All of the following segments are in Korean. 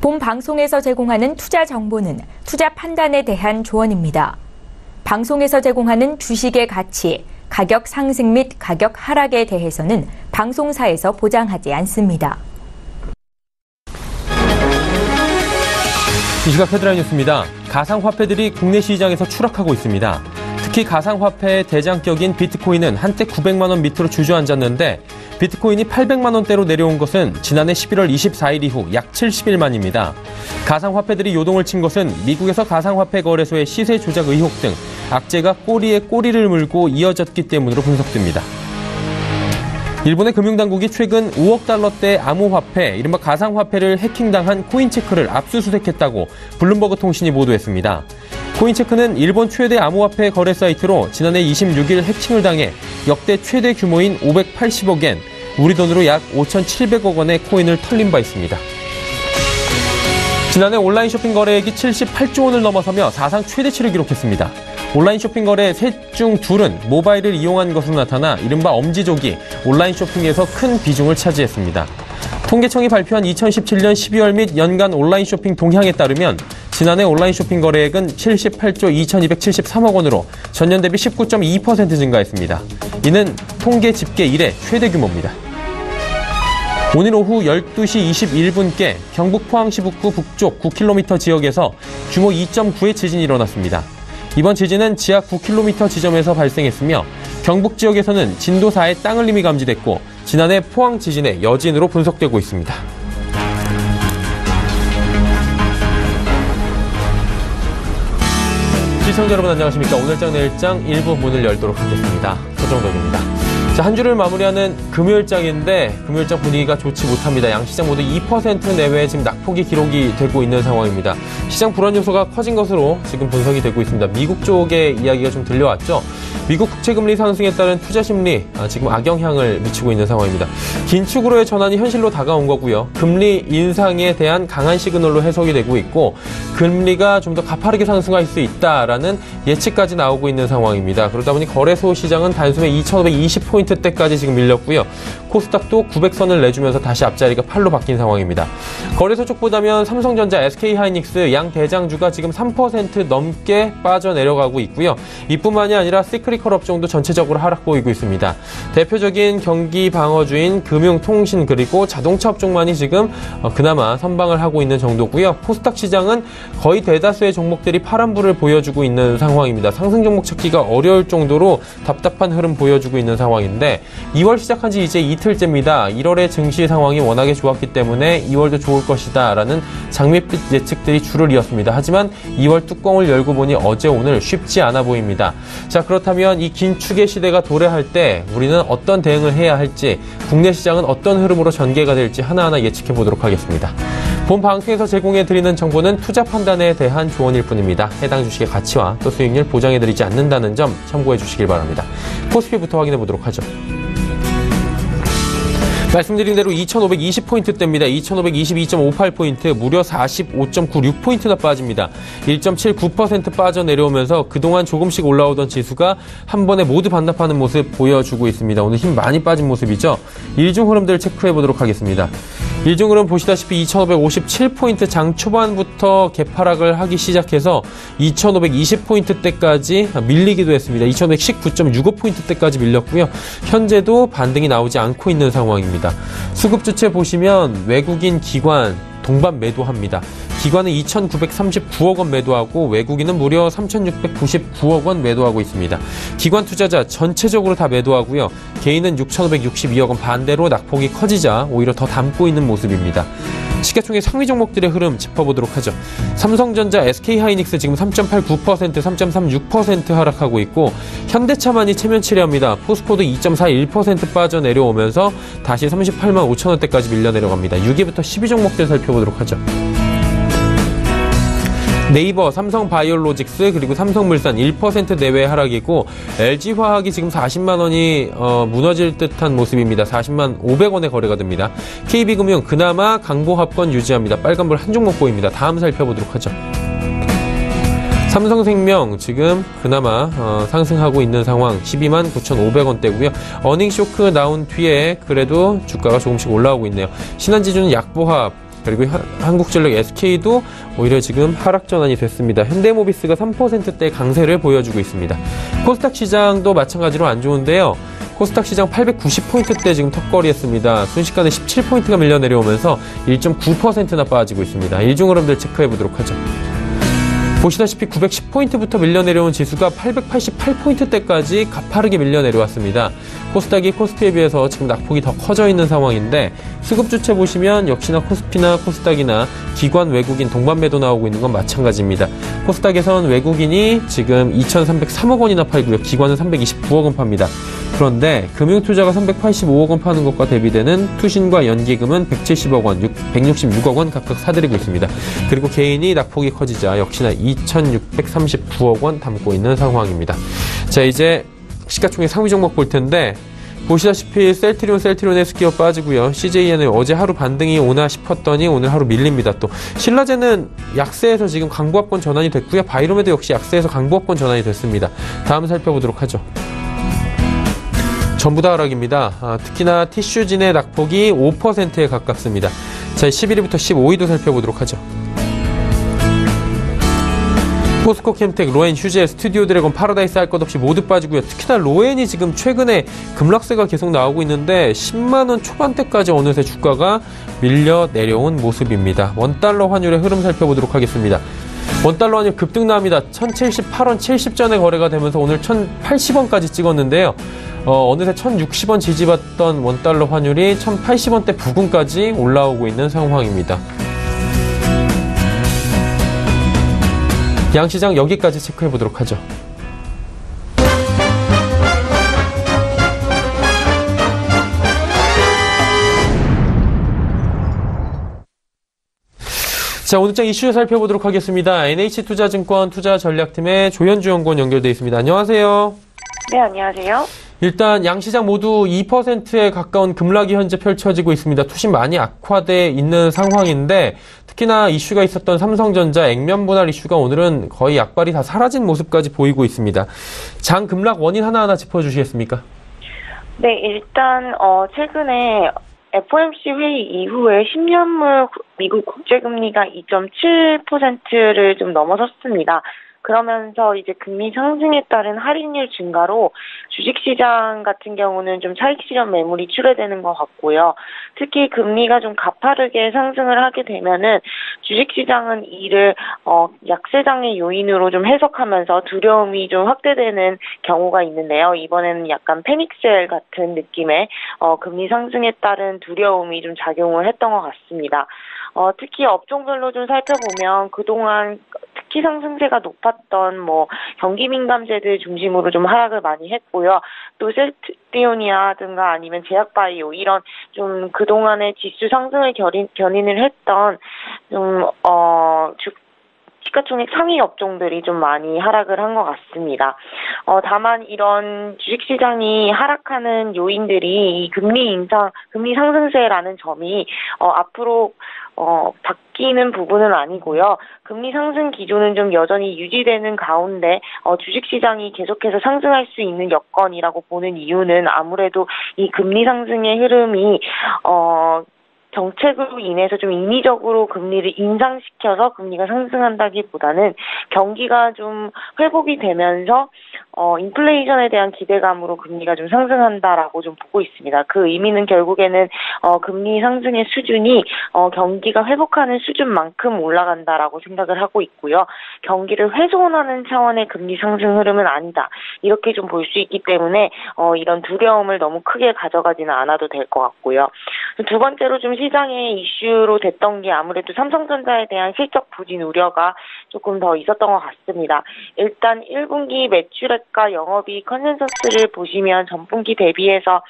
본 방송에서 제공하는 투자 정보는 투자 판단에 대한 조언입니다. 방송에서 제공하는 주식의 가치, 가격 상승 및 가격 하락에 대해서는 방송사에서 보장하지 않습니다. 이 시각 헤드라인 뉴스입니다. 가상화폐들이 국내 시장에서 추락하고 있습니다. 특히 가상화폐의 대장격인 비트코인은 한때 900만 원 밑으로 주저앉았는데 비트코인이 800만 원대로 내려온 것은 지난해 11월 24일 이후 약 70일 만입니다. 가상화폐들이 요동을 친 것은 미국에서 가상화폐 거래소의 시세 조작 의혹 등 악재가 꼬리에 꼬리를 물고 이어졌기 때문으로 분석됩니다. 일본의 금융당국이 최근 5억 달러대 암호화폐, 이른바 가상화폐를 해킹당한 코인체크를 압수수색했다고 블룸버그 통신이 보도했습니다. 코인체크는 일본 최대 암호화폐 거래 사이트로 지난해 26일 해킹을 당해 역대 최대 규모인 580억엔, 우리 돈으로 약 5,700억 원의 코인을 털린 바 있습니다. 지난해 온라인 쇼핑 거래액이 78조 원을 넘어서며 사상 최대치를 기록했습니다. 온라인 쇼핑 거래 셋 중 둘은 모바일을 이용한 것으로 나타나 이른바 엄지족이 온라인 쇼핑에서 큰 비중을 차지했습니다. 통계청이 발표한 2017년 12월 및 연간 온라인 쇼핑 동향에 따르면 지난해 온라인 쇼핑 거래액은 78조 2,273억 원으로 전년 대비 19.2% 증가했습니다. 이는 통계 집계 이래 최대 규모입니다. 오늘 오후 12시 21분께 경북 포항시 북부 북쪽 9km 지역에서 규모 2.9의 지진이 일어났습니다. 이번 지진은 지하 9km 지점에서 발생했으며 경북 지역에서는 진도 4의 땅을림이 감지됐고 지난해 포항 지진의 여진으로 분석되고 있습니다. 시청자 여러분 안녕하십니까. 오늘장 내일장 일부 문을 열도록 하겠습니다. 서정덕입니다. 자, 한 주를 마무리하는 금요일장인데 금요일장 분위기가 좋지 못합니다. 양시장 모두 2% 내외 지금 낙폭이 기록이 되고 있는 상황입니다. 시장 불안 요소가 커진 것으로 지금 분석이 되고 있습니다. 미국 쪽의 이야기가 좀 들려왔죠. 미국 국채금리 상승에 따른 투자 심리 지금 악영향을 미치고 있는 상황입니다. 긴축으로의 전환이 현실로 다가온 거고요. 금리 인상에 대한 강한 시그널로 해석이 되고 있고 금리가 좀 더 가파르게 상승할 수 있다라는 예측까지 나오고 있는 상황입니다. 그러다 보니 거래소 시장은 단숨에 2,520포인트대까지 지금 밀렸고요. 코스닥도 900선을 내주면서 다시 앞자리가 8로 바뀐 상황입니다. 거래소 쪽 보자면 삼성전자, SK하이닉스 양 대장주가 지금 3% 넘게 빠져내려가고 있고요. 이뿐만이 아니라 시크릿컬 업종도 전체적으로 하락 보이고 있습니다. 대표적인 경기 방어주인 금융, 통신 그리고 자동차 업종만이 지금 그나마 선방을 하고 있는 정도고요. 코스닥 시장은 거의 대다수의 종목들이 파란불을 보여주고 있는 상황입니다. 상승 종목 찾기가 어려울 정도로 답답한 흐름 보여주고 있는 상황인데 2월 시작한 지 이제 이틀째입니다. 1월의 증시 상황이 워낙에 좋았기 때문에 2월도 좋을 것이다 라는 장밋빛 예측들이 줄을 이었습니다. 하지만 2월 뚜껑을 열고 보니 어제 오늘 쉽지 않아 보입니다. 자, 그렇다면 이 긴축의 시대가 도래할 때 우리는 어떤 대응을 해야 할지, 국내 시장은 어떤 흐름으로 전개가 될지 하나하나 예측해 보도록 하겠습니다. 본 방송에서 제공해드리는 정보는 투자 판단에 대한 조언일 뿐입니다. 해당 주식의 가치와 또 수익률 보장해드리지 않는다는 점 참고해 주시길 바랍니다. 코스피부터 확인해 보도록 하죠. 말씀드린 대로 2,520포인트대입니다. 2,522.58포인트, 무려 45.96포인트나 빠집니다. 1.79% 빠져내려오면서 그동안 조금씩 올라오던 지수가 한 번에 모두 반납하는 모습 보여주고 있습니다. 오늘 힘 많이 빠진 모습이죠. 일중 흐름들 체크해 보도록 하겠습니다. 일중 흐름 보시다시피 2,557포인트 장 초반부터 개파락을 하기 시작해서 2,520포인트대까지 밀리기도 했습니다. 2,519.65포인트대까지 밀렸고요. 현재도 반등이 나오지 않고 있는 상황입니다. 수급 주체 보시면 외국인 기관 동반 매도합니다. 기관은 2,939억 원 매도하고 외국인은 무려 3,699억 원 매도하고 있습니다. 기관 투자자 전체적으로 다 매도하고요. 개인은 6,562억 원, 반대로 낙폭이 커지자 오히려 더 담고 있는 모습입니다. 시가총액 상위 종목들의 흐름 짚어보도록 하죠. 삼성전자, SK하이닉스 지금 3.89%, 3.36% 하락하고 있고 현대차만이 체면치레합니다. 포스코도 2.41% 빠져내려오면서 다시 38만 5천 원대까지 밀려 내려갑니다. 6위부터 10위 종목들 살펴보도록 하죠. 네이버, 삼성바이오로직스 그리고 삼성물산 1% 내외 하락이고 LG화학이 지금 40만 원이 무너질 듯한 모습입니다. 40만 500원에 거래가 됩니다. KB금융 그나마 강보합권 유지합니다. 빨간불 한 종목 보입니다. 다음 살펴보도록 하죠. 삼성생명 지금 그나마 상승하고 있는 상황 12만 9,500원대고요. 어닝쇼크 나온 뒤에 그래도 주가가 조금씩 올라오고 있네요. 신한지주는 약보합 그리고 한국전력 SK도 오히려 지금 하락 전환이 됐습니다. 현대모비스가 3%대 강세를 보여주고 있습니다. 코스닥 시장도 마찬가지로 안 좋은데요. 코스닥 시장 890포인트대 지금 턱걸이했습니다. 순식간에 17포인트가 밀려 내려오면서 1.9%나 빠지고 있습니다. 일중 흐름들 체크해 보도록 하죠. 보시다시피 910포인트부터 밀려 내려온 지수가 888포인트대까지 가파르게 밀려 내려왔습니다. 코스닥이 코스피에 비해서 지금 낙폭이 더 커져 있는 상황인데 수급 주체 보시면 역시나 코스피나 코스닥이나 기관 외국인 동반 매도 나오고 있는 건 마찬가지입니다. 코스닥에선 외국인이 지금 2,303억 원이나 팔고요. 기관은 329억 원 팝니다. 그런데 금융투자가 385억 원 파는 것과 대비되는 투신과 연기금은 170억 원, 166억 원 각각 사들이고 있습니다. 그리고 개인이 낙폭이 커지자 역시나 2,639억 원 담고 있는 상황입니다. 자, 이제 시가총액 상위 종목 볼 텐데 보시다시피 셀트리온 헬스케어 빠지고요. CJN은 어제 하루 반등이 오나 싶었더니 오늘 하루 밀립니다. 또 신라제는 약세에서 지금 강보합권 전환이 됐고요. 바이로메드 역시 약세에서 강보합권 전환이 됐습니다. 다음 살펴보도록 하죠. 전부 다 하락입니다. 특히나 티슈진의 낙폭이 5%에 가깝습니다. 자, 11위부터 15위도 살펴보도록 하죠. 포스코 캠텍, 로엔, 휴젤, 스튜디오 드래곤, 파라다이스 할 것 없이 모두 빠지고요. 특히나 로엔이 지금 최근에 급락세가 계속 나오고 있는데 10만원 초반대까지 어느새 주가가 밀려 내려온 모습입니다. 원달러 환율의 흐름 살펴보도록 하겠습니다. 원달러 환율 급등 나옵니다. 1078원 70전에 거래가 되면서 오늘 1080원까지 찍었는데요. 어느새 1060원 지지받던 원달러 환율이 1080원대 부근까지 올라오고 있는 상황입니다. 양시장 여기까지 체크해 보도록 하죠. 자, 오늘장 이슈 살펴보도록 하겠습니다. NH투자증권 투자전략팀의 조현주 연구원 연결되어 있습니다. 안녕하세요. 네, 안녕하세요. 일단 양시장 모두 2%에 가까운 급락이 현재 펼쳐지고 있습니다. 투심 많이 악화돼 있는 상황인데 특히나 이슈가 있었던 삼성전자 액면 분할 이슈가 오늘은 거의 약발이 다 사라진 모습까지 보이고 있습니다. 장 급락 원인 하나하나 짚어주시겠습니까? 네, 일단 최근에 FOMC 회의 이후에 10년물 미국 국제금리가 2.7%를 좀 넘어섰습니다. 그러면서 이제 금리 상승에 따른 할인율 증가로 주식시장 같은 경우는 좀 차익 실현 매물이 출회되는 것 같고요. 특히 금리가 좀 가파르게 상승을 하게 되면은 주식시장은 이를 약세장의 요인으로 좀 해석하면서 두려움이 좀 확대되는 경우가 있는데요. 이번에는 약간 패닉셀 같은 느낌의 금리 상승에 따른 두려움이 좀 작용을 했던 것 같습니다. 특히 업종별로 좀 살펴보면 그동안 특히 상승세가 높았던 경기민감제들 중심으로 좀 하락을 많이 했고요. 또 셀트리온이라든가 아니면 제약바이오 이런 좀 그동안의 지수 상승을 견인을 했던 시가총액 상위 업종들이 좀 많이 하락을 한 것 같습니다. 다만 이런 주식시장이 하락하는 요인들이 이 금리 상승세라는 점이 앞으로 바뀌는 부분은 아니고요. 금리 상승 기조는 좀 여전히 유지되는 가운데 주식시장이 계속해서 상승할 수 있는 여건이라고 보는 이유는 아무래도 이 금리 상승의 흐름이 정책으로 인해서 좀 인위적으로 금리를 인상시켜서 금리가 상승한다기보다는 경기가 좀 회복이 되면서 인플레이션에 대한 기대감으로 금리가 좀 상승한다라고 좀 보고 있습니다. 그 의미는 결국에는 금리 상승의 수준이 경기가 회복하는 수준만큼 올라간다라고 생각을 하고 있고요. 경기를 훼손하는 차원의 금리 상승 흐름은 아니다. 이렇게 좀 볼 수 있기 때문에 이런 두려움을 너무 크게 가져가지는 않아도 될 것 같고요. 두 번째로 좀 시장의 이슈로 됐던 게 아무래도 삼성전자에 대한 실적 부진 우려가 조금 더 있었던 것 같습니다. 일단 1분기 매출액과 영업이익 컨센서스를 보시면 전분기 대비해서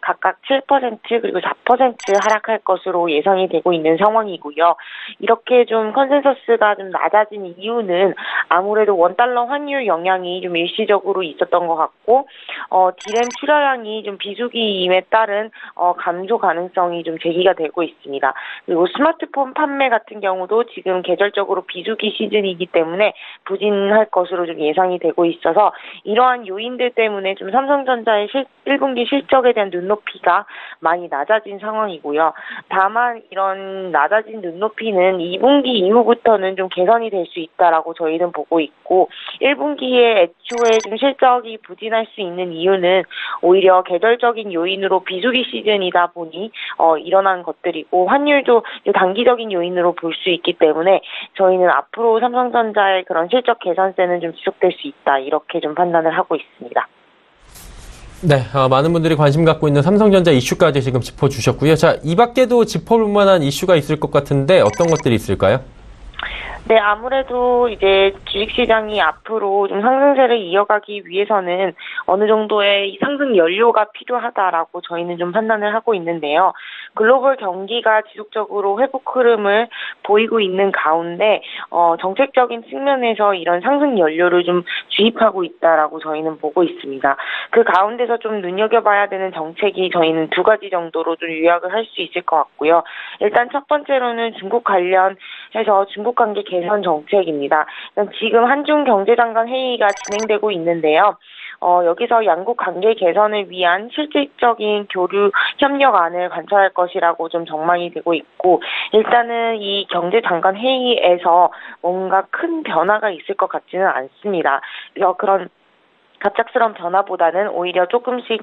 각각 7% 그리고 4% 하락할 것으로 예상이 되고 있는 상황이고요. 이렇게 좀 컨센서스가 좀 낮아진 이유는 아무래도 원달러 환율 영향이 좀 일시적으로 있었던 것 같고, 디램 출하량이 좀 비수기임에 따른 감소 가능성이 좀 제기가 되고 있습니다. 그리고 스마트폰 판매 같은 경우도 지금 계절적으로 비수기 시즌이기 때문에 부진할 것으로 좀 예상이 되고 있어서 이러한 요인들 때문에 좀 삼성전자의 1분기 실적에 대한 눈높이가 많이 낮아진 상황이고요. 다만 이런 낮아진 눈높이는 2분기 이후부터는 좀 개선이 될 수 있다라고 저희는 보고 있고, 1분기에 애초에 좀 실적이 부진할 수 있는 이유는 오히려 계절적인 요인으로 비수기 시즌이다 보니 일어난 것들이고, 환율도 단기적인 요인으로 볼 수 있기 때문에 저희는 앞으로 삼성전자의 그런 실적 개선세는 좀 지속될 수 있다, 이렇게 좀 판단을 하고 있습니다. 네, 많은 분들이 관심 갖고 있는 삼성전자 이슈까지 지금 짚어주셨고요. 자, 이 밖에도 짚어볼 만한 이슈가 있을 것 같은데 어떤 것들이 있을까요? 네, 아무래도 이제 주식시장이 앞으로 좀 상승세를 이어가기 위해서는 어느 정도의 상승 연료가 필요하다라고 저희는 좀 판단을 하고 있는데요. 글로벌 경기가 지속적으로 회복 흐름을 보이고 있는 가운데 정책적인 측면에서 이런 상승 연료를 좀 주입하고 있다라고 저희는 보고 있습니다. 그 가운데서 좀 눈여겨봐야 되는 정책이 저희는 두 가지 정도로 좀 요약을 할 수 있을 것 같고요. 일단 첫 번째로는 중국 관련해서 중국 관계 개선 정책입니다. 지금 한중 경제장관 회의가 진행되고 있는데요. 여기서 양국 관계 개선을 위한 실질적인 교류 협력안을 관찰할 것이라고 좀 전망이 되고 있고, 일단은 이 경제장관 회의에서 뭔가 큰 변화가 있을 것 같지는 않습니다. 그래서 그런 갑작스러운 변화보다는 오히려 조금씩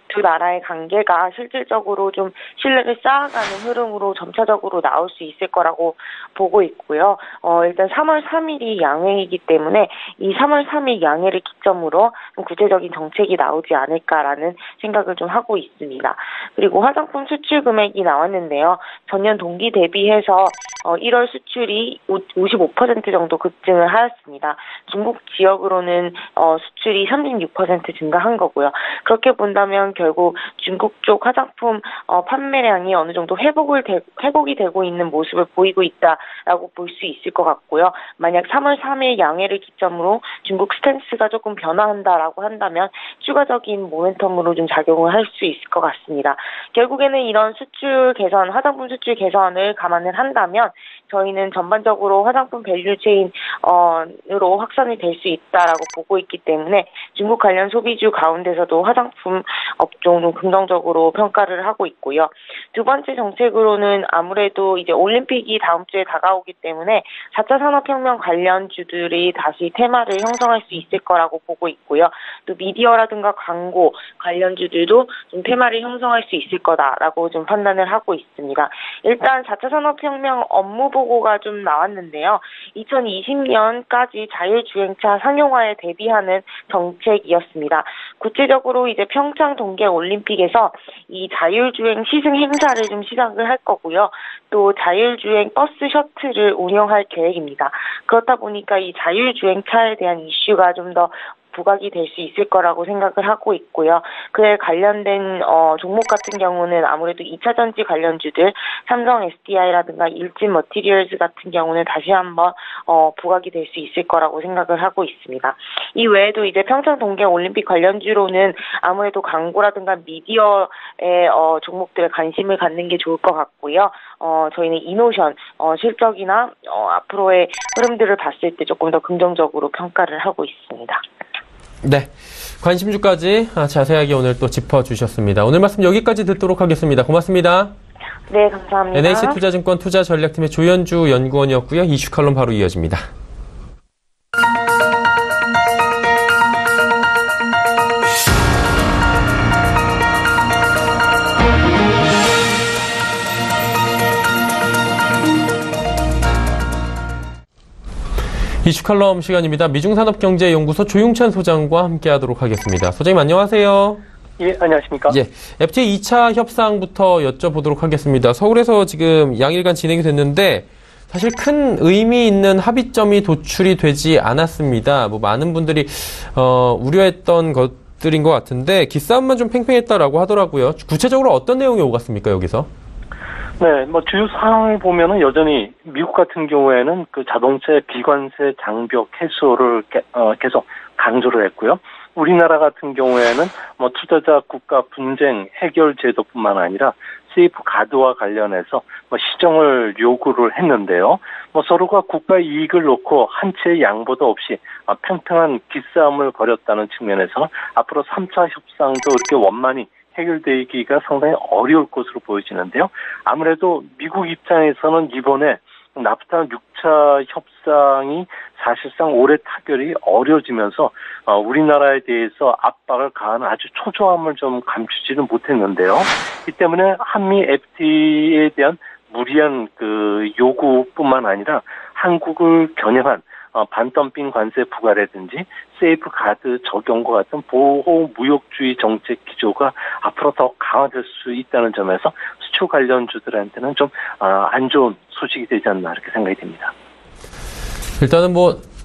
두 나라의 관계가 실질적으로 좀 신뢰를 쌓아가는 흐름으로 점차적으로 나올 수 있을 거라고 보고 있고요. 일단 3월 3일이 양회이기 때문에 이 3월 3일 양회를 기점으로 좀 구체적인 정책이 나오지 않을까라는 생각을 좀 하고 있습니다. 그리고 화장품 수출 금액이 나왔는데요. 전년 동기 대비해서 1월 수출이 55% 정도 급증을 하였습니다. 중국 지역으로는 수출이 36% 증가한 거고요. 그렇게 본다면 결국 중국 쪽 화장품 판매량이 어느 정도 회복이 되고 있는 모습을 보이고 있다라고 볼 수 있을 것 같고요. 만약 3월 3일 양해를 기점으로 중국 스탠스가 조금 변화한다라고 한다면 추가적인 모멘텀으로 좀 작용을 할 수 있을 것 같습니다. 결국에는 이런 수출 개선, 화장품 수출 개선을 감안을 한다면 저희는 전반적으로 화장품 밸류체인으로 확산이 될 수 있다라고 보고 있기 때문에 중국 관련 소비주 가운데서도 화장품 업종도 긍정적으로 평가를 하고 있고요. 두 번째 정책으로는 아무래도 이제 올림픽이 다음 주에 다가오기 때문에 4차 산업혁명 관련주들이 다시 테마를 형성할 수 있을 거라고 보고 있고요. 또 미디어라든가 광고 관련주들도 좀 테마를 형성할 수 있을 거다라고 좀 판단을 하고 있습니다. 일단 4차 산업혁명 업무 보고가 좀 나왔는데요. 2020년까지 자율주행차 상용화에 대비하는 정책이었습니다. 구체적으로 이제 평창 동계 올림픽에서 이 자율주행 시승 행사를 좀 시작을 할 거고요. 또 자율주행 버스 셔틀을 운영할 계획입니다. 그렇다 보니까 이 자율주행차에 대한 이슈가 좀 더 부각이 될 수 있을 거라고 생각을 하고 있고요. 그에 관련된 종목 같은 경우는 아무래도 2차 전지 관련주들, 삼성 SDI라든가 일진 머티리얼즈 같은 경우는 다시 한번 부각이 될 수 있을 거라고 생각을 하고 있습니다. 이 외에도 이제 평창 동계 올림픽 관련주로는 아무래도 광고라든가 미디어의 종목들에 관심을 갖는 게 좋을 것 같고요. 저희는 이노션 실적이나 앞으로의 흐름들을 봤을 때 조금 더 긍정적으로 평가를 하고 있습니다. 네, 관심주까지 자세하게 오늘 또 짚어주셨습니다. 오늘 말씀 여기까지 듣도록 하겠습니다. 고맙습니다. 네, 감사합니다. NH투자증권 투자전략팀의 조현주 연구원이었고요. 이슈 칼럼 바로 이어집니다. 이슈 칼럼 시간입니다. 미중산업경제연구소 조용찬 소장과 함께하도록 하겠습니다. 소장님 안녕하세요. 예, 안녕하십니까. 예, FTA 2차 협상부터 여쭤보도록 하겠습니다. 서울에서 지금 양일간 진행이 됐는데 사실 큰 의미 있는 합의점이 도출이 되지 않았습니다. 많은 분들이 우려했던 것 것들인 것 같은데 기싸움만 좀 팽팽했다라고 하더라고요. 구체적으로 어떤 내용이 오갔습니까, 여기서? 네, 주요 사항을 보면은 여전히 미국 같은 경우에는 그 자동차의 비관세 장벽 해소를 계속 강조를 했고요. 우리나라 같은 경우에는 투자자 국가 분쟁 해결 제도뿐만 아니라 세이프 가드와 관련해서 시정을 요구를 했는데요. 서로가 국가 이익을 놓고 한 채의 양보도 없이 팽팽한 기싸움을 벌였다는 측면에서 앞으로 3차 협상도 이렇게 원만히 해결되기가 상당히 어려울 것으로 보여지는데요. 아무래도 미국 입장에서는 이번에 나프타 6차 협상이 사실상 올해 타결이 어려워지면서 우리나라에 대해서 압박을 가하는 아주 초조함을 좀 감추지는 못했는데요. 이 때문에 한미 FTA에 대한 무리한 그 요구뿐만 아니라 한국을 겨냥한 반덤핑 관세 부과라든지 세이프 가드 적용과 같은 보호 무역주의 정책 기조가 앞으로 더 강화될 수 있다는 점에서 수출 관련주들한테는 좀 안 좋은 소식이 되지 않나 이렇게 생각이 됩니다. 일단은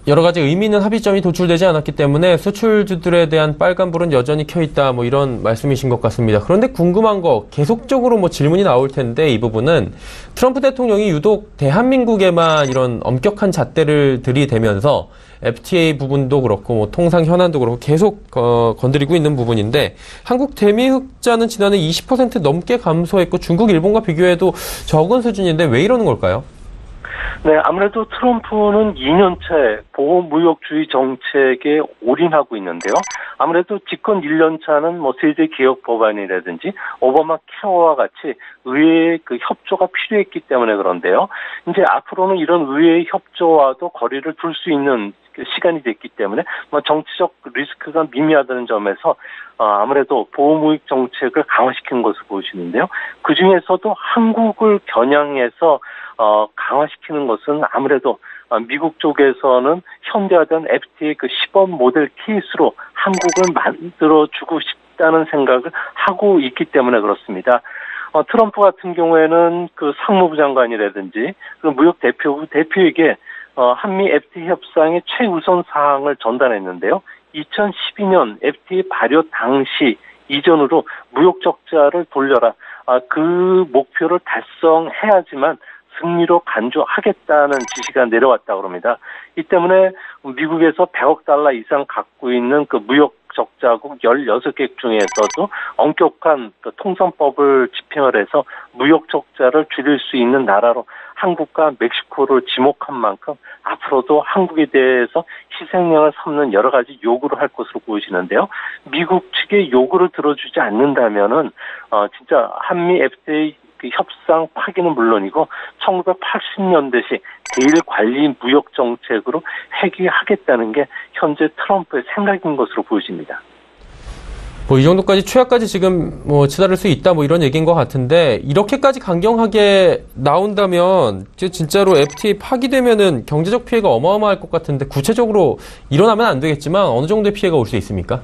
여러 가지 의미 있는 합의점이 도출되지 않았기 때문에 수출주들에 대한 빨간불은 여전히 켜있다 이런 말씀이신 것 같습니다. 그런데 궁금한 거 계속적으로 질문이 나올 텐데 이 부분은 트럼프 대통령이 유독 대한민국에만 이런 엄격한 잣대를 들이대면서 FTA 부분도 그렇고 통상 현안도 그렇고 계속 건드리고 있는 부분인데 한국 대미 흑자는 지난해 20% 넘게 감소했고 중국, 일본과 비교해도 적은 수준인데 왜 이러는 걸까요? 네, 아무래도 트럼프는 2년째 보호무역주의 정책에 올인하고 있는데요. 아무래도 집권 1년차는 세제 개혁 법안이라든지 오바마 케어와 같이 의회의 그 협조가 필요했기 때문에 그런데요. 이제 앞으로는 이런 의회의 협조와도 거리를 둘 수 있는 시간이 됐기 때문에 정치적 리스크가 미미하다는 점에서 아무래도 보호무역 정책을 강화시킨 것으로 보여지는데요. 그 중에서도 한국을 겨냥해서 강화시키는 것은 아무래도 미국 쪽에서는 현대화된 FTA 그 시범 모델 케이스로 한국을 만들어주고 싶다는 생각을 하고 있기 때문에 그렇습니다. 트럼프 같은 경우에는 그 상무부 장관이라든지 그 무역 대표에게 한미 FTA 협상의 최우선 사항을 전달했는데요. 2012년 FTA 발효 당시 이전으로 무역 적자를 돌려라. 그 목표를 달성해야지만 승리로 간주하겠다는 지시가 내려왔다고 합니다. 이 때문에 미국에서 100억 달러 이상 갖고 있는 그 무역 적자국 16개 중에서도 엄격한 그 통상법을 집행을 해서 무역 적자를 줄일 수 있는 나라로 한국과 멕시코를 지목한 만큼 앞으로도 한국에 대해서 희생양을 삼는 여러 가지 요구를 할 것으로 보여지는데요. 미국 측의 요구를 들어주지 않는다면은 진짜 한미 FTA 그 협상 파기는 물론이고 1980년대식 대일 관리 무역 정책으로 회귀하겠다는 게 현재 트럼프의 생각인 것으로 보여집니다. 이 정도까지 최악까지 지금 치달을 수 있다 이런 얘기인 것 같은데 이렇게까지 강경하게 나온다면 진짜로 FTA 파기되면은 경제적 피해가 어마어마할 것 같은데 구체적으로 일어나면 안 되겠지만 어느 정도의 피해가 올 수 있습니까?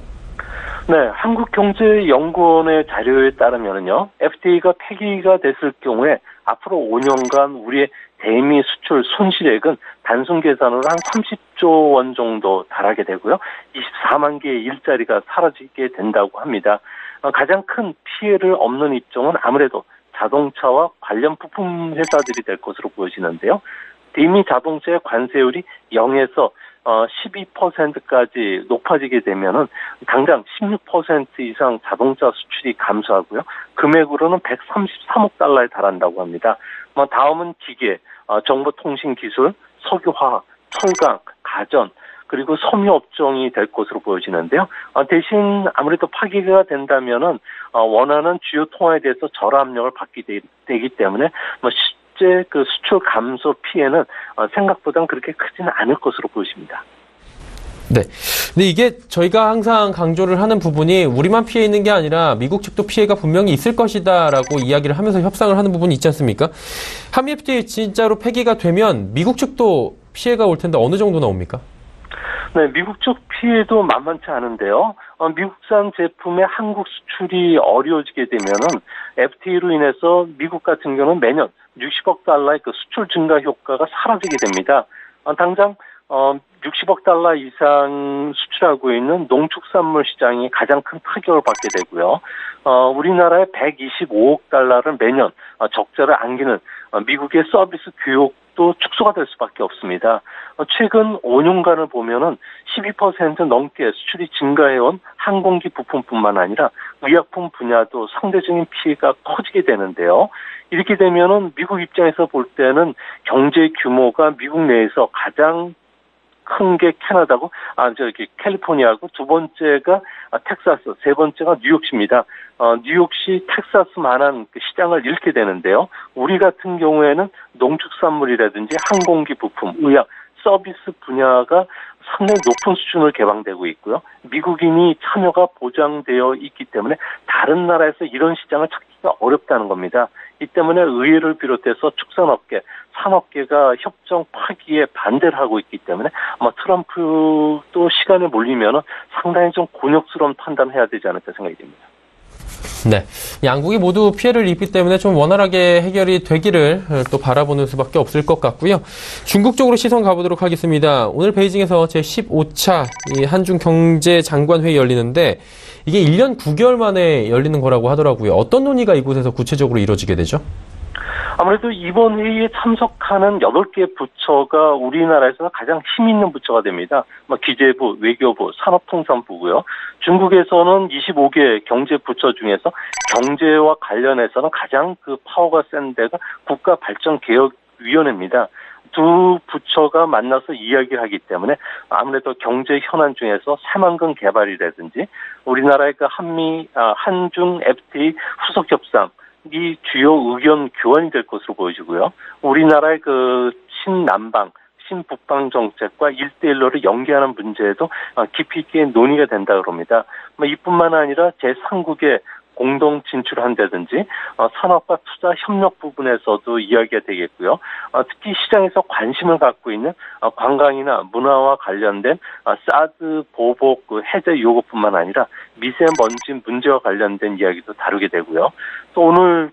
네, 한국경제연구원의 자료에 따르면요, FTA가 폐기가 됐을 경우에 앞으로 5년간 우리의 대미 수출 손실액은 단순 계산으로 한 30조 원 정도 달하게 되고요. 24만 개의 일자리가 사라지게 된다고 합니다. 가장 큰 피해를 얻는 입장은 아무래도 자동차와 관련 부품 회사들이 될 것으로 보여지는데요. 대미 자동차의 관세율이 0에서 12%까지 높아지게 되면은 당장 16% 이상 자동차 수출이 감소하고요. 금액으로는 133억 달러에 달한다고 합니다. 다음은 기계, 정보통신기술, 석유화학, 철강, 가전, 그리고 섬유 업종이 될 것으로 보여지는데요. 대신 아무래도 파기가 된다면은 원하는 주요 통화에 대해서 절하 압력을 받게 되기 때문에 실제 그 수출 감소 피해는 생각보다는 그렇게 크지는 않을 것으로 보여집니다. 네. 근데 이게 저희가 항상 강조를 하는 부분이 우리만 피해 있는 게 아니라 미국 측도 피해가 분명히 있을 것이다라고 이야기를 하면서 협상을 하는 부분이 있지 않습니까? 한미 FTA 진짜로 폐기가 되면 미국 측도 피해가 올 텐데 어느 정도 나옵니까? 네, 미국 쪽 피해도 만만치 않은데요. 미국산 제품의 한국 수출이 어려워지게 되면은 FTA로 인해서 미국 같은 경우는 매년 60억 달러의 그 수출 증가 효과가 사라지게 됩니다. 당장 60억 달러 이상 수출하고 있는 농축산물 시장이 가장 큰 타격을 받게 되고요. 우리나라의 125억 달러를 매년 적자를 안기는 미국의 서비스 교육도 축소가 될 수밖에 없습니다. 최근 5년간을 보면은 12% 넘게 수출이 증가해온 항공기 부품뿐만 아니라 의약품 분야도 상대적인 피해가 커지게 되는데요. 이렇게 되면은 미국 입장에서 볼 때는 경제 규모가 미국 내에서 가장 큰 게 캐나다고, 캘리포니아고, 두 번째가 텍사스, 세 번째가 뉴욕시입니다. 뉴욕시, 텍사스만한 그 시장을 잃게 되는데요. 우리 같은 경우에는 농축산물이라든지 항공기 부품, 의약, 서비스 분야가 상당히 높은 수준을 개방되고 있고요. 미국인이 참여가 보장되어 있기 때문에 다른 나라에서 이런 시장을 찾기가 어렵다는 겁니다. 이 때문에 의회를 비롯해서 축산업계, 산업계가 협정 파기에 반대를 하고 있기 때문에 아마 트럼프도 시간에 몰리면 상당히 좀 곤욕스러운 판단을 해야 되지 않을까 생각이 됩니다. 네, 양국이 모두 피해를 입기 때문에 좀 원활하게 해결이 되기를 또 바라보는 수밖에 없을 것 같고요. 중국 쪽으로 시선 가보도록 하겠습니다. 오늘 베이징에서 제15차 한중 경제장관회의 열리는데 이게 1년 9개월 만에 열리는 거라고 하더라고요. 어떤 논의가 이곳에서 구체적으로 이루어지게 되죠? 아무래도 이번 회의에 참석하는 8개 부처가 우리나라에서 가장 힘 있는 부처가 됩니다. 기재부, 외교부, 산업통상부고요. 중국에서는 25개 경제부처 중에서 경제와 관련해서는 가장 그 파워가 센 데가 국가발전개혁위원회입니다. 두 부처가 만나서 이야기를 하기 때문에 아무래도 경제 현안 중에서 새만금 개발이라든지 우리나라의 그 한중 FTA 후속 협상 이 주요 의견 교환이 될 것으로 보여지고요. 우리나라의 그 신남방, 신북방 정책과 1대1로를 연계하는 문제에도 깊이 있게 논의가 된다 그럽니다. 이뿐만 아니라 제3국의 공동 진출한다든지 산업과 투자 협력 부분에서도 이야기가 되겠고요. 특히 시장에서 관심을 갖고 있는 관광이나 문화와 관련된 사드 보복 해제 요구뿐만 아니라 미세먼지 문제와 관련된 이야기도 다루게 되고요. 또 오늘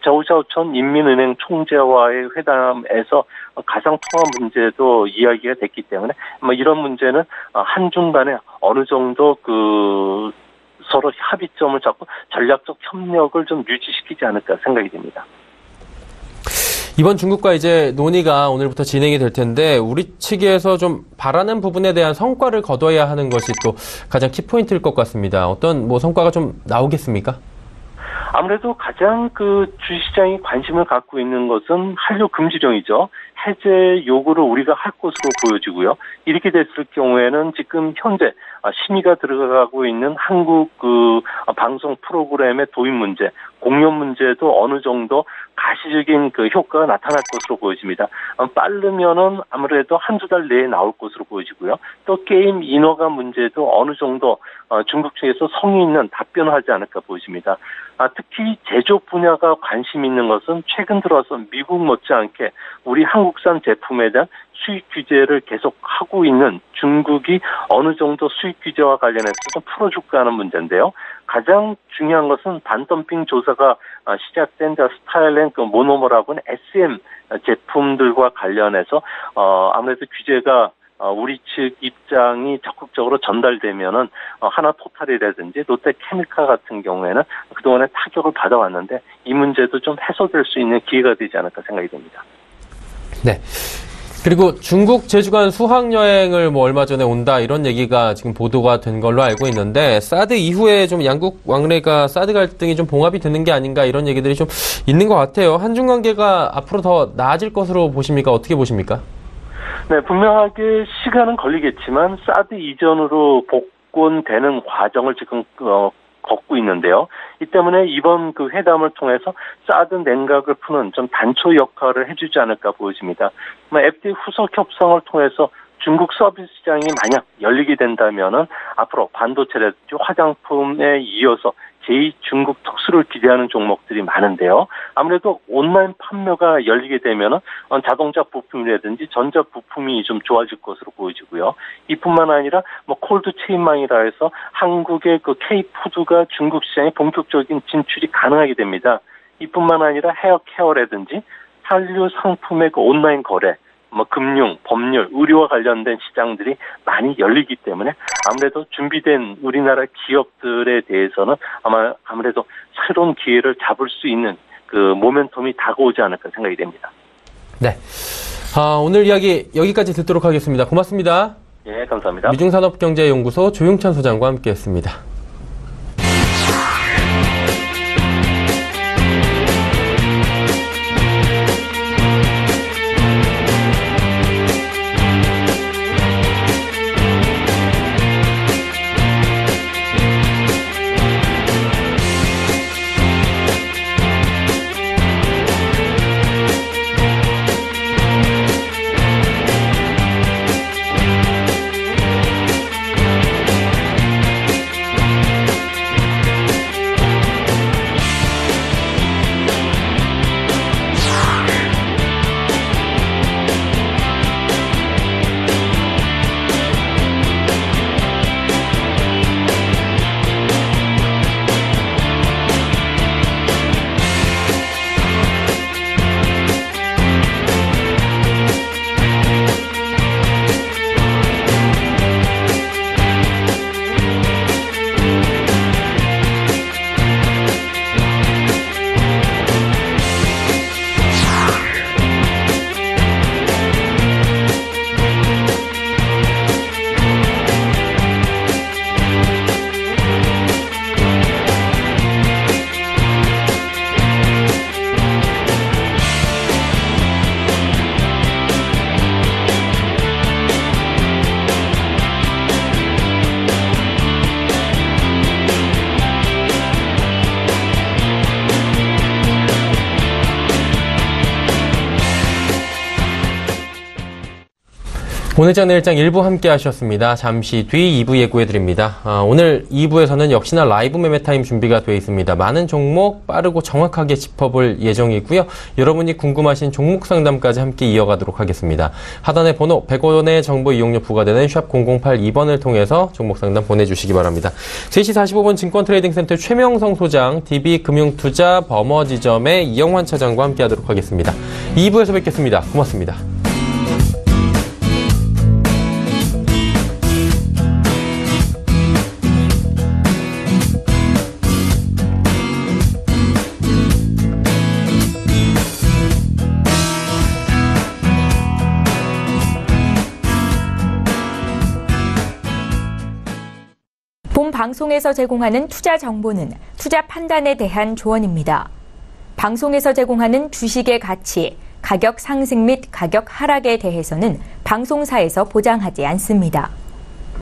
저우샤오천 인민은행 총재와의 회담에서 가상통화 문제도 이야기가 됐기 때문에 이런 문제는 한중 간에 어느 정도 서로 합의점을 잡고 전략적 협력을 좀 유지시키지 않을까 생각이 됩니다. 이번 중국과 이제 논의가 오늘부터 진행이 될 텐데 우리 측에서 좀 바라는 부분에 대한 성과를 거둬야 하는 것이 또 가장 키포인트일 것 같습니다. 어떤 성과가 좀 나오겠습니까? 아무래도 가장 주시장이 관심을 갖고 있는 것은 한류 금지령이죠. 해제 요구를 우리가 할 것으로 보여지고요. 이렇게 됐을 경우에는 지금 현재 심의가 들어가고 있는 한국 방송 프로그램의 도입 문제, 공연 문제도 어느 정도 가시적인 효과가 나타날 것으로 보여집니다. 빠르면은 아무래도 한두 달 내에 나올 것으로 보여지고요. 또 게임 인허가 문제도 어느 정도 중국 측에서 성의 있는 답변을 하지 않을까 보여집니다. 특히 제조업 분야가 관심 있는 것은 최근 들어서 미국 못지않게 우리 한국산 제품에 대한 수입 규제를 계속 하고 있는 중국이 어느 정도 수입 규제와 관련해서 좀 풀어줄까 하는 문제인데요. 가장 중요한 것은 반덤핑 조사가 시작된 스타일렌 모노머라고 하는 SM 제품들과 관련해서 아무래도 규제가 우리 측 입장이 적극적으로 전달되면은 하나토탈이라든지 롯데케미칼 같은 경우에는 그동안에 타격을 받아왔는데 이 문제도 좀 해소될 수 있는 기회가 되지 않을까 생각이 됩니다. 네. 그리고 중국 제주간 수학여행을 얼마 전에 온다 이런 얘기가 지금 보도가 된 걸로 알고 있는데 사드 이후에 좀 양국 왕래가 사드 갈등이 좀 봉합이 되는 게 아닌가 이런 얘기들이 좀 있는 것 같아요. 한중 관계가 앞으로 더 나아질 것으로 보십니까? 어떻게 보십니까? 네, 분명하게 시간은 걸리겠지만 사드 이전으로 복권되는 과정을 지금 걷고 있는데요. 이 때문에 이번 회담을 통해서 사드 냉각을 푸는 좀 단초 역할을 해주지 않을까 보여집니다. FTA 후속 협상을 통해서 중국 서비스 시장이 만약 열리게 된다면은 앞으로 반도체라든지 화장품에 이어서 제2중국 특수를 기대하는 종목들이 많은데요. 아무래도 온라인 판매가 열리게 되면은 자동차 부품이라든지 전자 부품이 좀 좋아질 것으로 보여지고요. 이뿐만 아니라 콜드 체인망이라 해서 한국의 K푸드가 중국 시장에 본격적인 진출이 가능하게 됩니다. 이뿐만 아니라 헤어 케어라든지 한류 상품의 온라인 거래, 금융, 법률, 의료와 관련된 시장들이 많이 열리기 때문에 아무래도 준비된 우리나라 기업들에 대해서는 아무래도 새로운 기회를 잡을 수 있는 그 모멘텀이 다가오지 않을까 생각이 됩니다. 네. 오늘 이야기 여기까지 듣도록 하겠습니다. 고맙습니다. 예, 감사합니다. 미중산업경제연구소 조용찬 소장과 함께했습니다. 오늘장 내일장 1부 함께 하셨습니다. 잠시 뒤 2부 예고해드립니다. 오늘 2부에서는 역시나 라이브 매매타임 준비가 되어 있습니다. 많은 종목 빠르고 정확하게 짚어볼 예정이고요. 여러분이 궁금하신 종목 상담까지 함께 이어가도록 하겠습니다. 하단의 번호 100원의 정보 이용료 부과되는 샵 0082번을 통해서 종목 상담 보내주시기 바랍니다. 3시 45분 증권트레이딩센터 최명성 소장, DB금융투자 버머지점의 이영환 차장과 함께 하도록 하겠습니다. 2부에서 뵙겠습니다. 고맙습니다. 본 방송에서 제공하는 투자 정보는 투자 판단에 대한 조언입니다. 방송에서 제공하는 주식의 가치, 가격 상승 및 가격 하락에 대해서는 방송사에서 보장하지 않습니다.